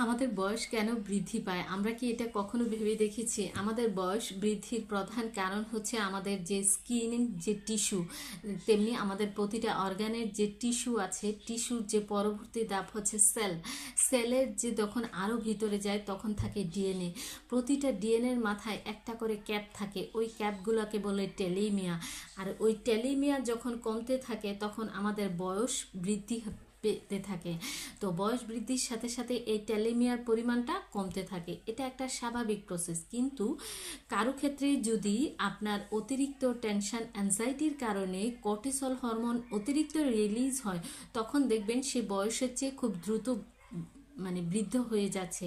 আমাদের বয়স কেন বৃদ্ধি পায়? আমরা কি এটা কখনো ভেবে দেখেছি? আমাদের বয়স বৃদ্ধির প্রধান কারণ হচ্ছে আমাদের যে স্কিন, যে টিস্যু, তেমনি আমাদের প্রতিটা অর্গানের যে টিস্যু আছে, টিস্যুর যে পরবর্তী ধাপ হচ্ছে সেল। সেলের যে যখন আরও ভিতরে যায় তখন থাকে ডিএনএ। প্রতিটা ডিএনএর মাথায় একটা করে ক্যাপ থাকে, ওই ক্যাপগুলোকে বলে টেলিমিয়া। আর ওই টেলিমিয়া যখন কমতে থাকে তখন আমাদের বয়স বৃদ্ধি পেতে থাকে। তো বয়স বৃদ্ধির সাথে সাথে এই টেলিমিয়ার পরিমাণটা কমতে থাকে, এটা একটা স্বাভাবিক প্রসেস। কিন্তু কারো ক্ষেত্রে যদি আপনার অতিরিক্ত টেনশন অ্যাংজাইটির কারণে কর্টিসল হরমোন অতিরিক্ত রিলিজ হয়, তখন দেখবেন সে বয়সের চেয়ে খুব দ্রুত বৃদ্ধ হয়ে যাচ্ছে।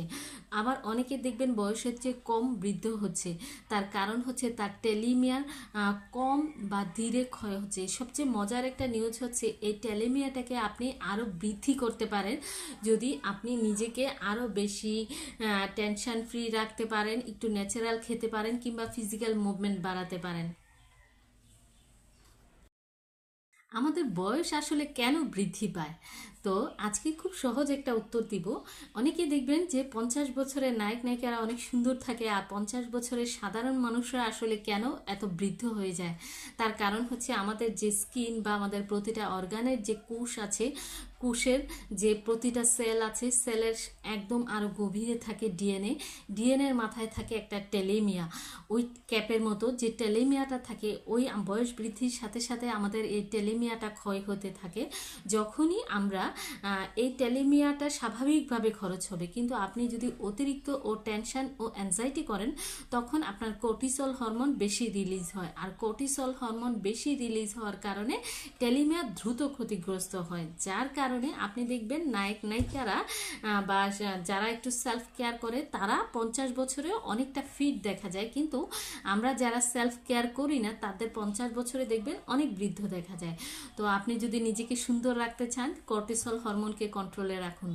আবার অনেকে দেখবেন বয়সের চেয়ে কম বৃদ্ধ হচ্ছে। তার কারণ হচ্ছে তার টেলিমিয়ার কম বা ধীরে ক্ষয় হচ্ছে। সবচেয়ে মজার একটা নিউজ হচ্ছে এই টেলিমিয়াটাকে আপনি আরও বৃদ্ধি করতে পারেন যদি আপনি নিজেকে আরও বেশি টেনশন ফ্রি রাখতে পারেন, একটু ন্যাচারাল খেতে পারেন, কিংবা ফিজিক্যাল মুভমেন্ট বাড়াতে পারেন। আমাদের বয়স আসলে কেন বৃদ্ধি পায়? তো আজকে খুব সহজ একটা উত্তর দিব। অনেকে দেখবেন যে 50 বছরের নায়ক নায়িকারা অনেক সুন্দর থাকে, আর 50 বছরের সাধারণ মানুষরা আসলে কেন এত বৃদ্ধ হয়ে যায়? তার কারণ হচ্ছে আমাদের যে স্কিন বা আমাদের প্রতিটা অর্গানের যে কোষ আছে, কোষের যে প্রতিটা সেল আছে, সেলের একদম আরো গভীরে থাকে ডিএনএ। ডিএনএর মাথায় থাকে একটা টেলিমিয়া, ওই ক্যাপের মতো যে টেলিমিয়াটা থাকে, ওই বয়স বৃদ্ধির সাথে সাথে আমাদের এই টেলিমিয়াটা ক্ষয় হতে থাকে। যখনই আমরা এই টেলিমিয়াটা স্বাভাবিকভাবে খরচ হবে, কিন্তু আপনি যদি অতিরিক্ত ও টেনশন ও অ্যাংজাইটি করেন, তখন আপনার কর্টিসল হরমোন বেশি রিলিজ হয়। আর কর্টিসল হরমোন বেশি রিলিজ হওয়ার কারণে টেলিমিয়া দ্রুত ক্ষতিগ্রস্ত হয়। যার কারণে আপনি দেখবেন নায়ক নায়িকারা বা যারা একটু সেলফ কেয়ার করে তারা 50 বছরেও অনেকটা ফিট দেখা যায়, কিন্তু আমরা যারা সেলফ কেয়ার করি না তাদের 50 বছরে দেখবেন অনেক বৃদ্ধ দেখা যায়। তো আপনি যদি নিজেকে সুন্দর রাখতে চান, কর্টিসল হরমোনকে কন্ট্রোলে রাখুন।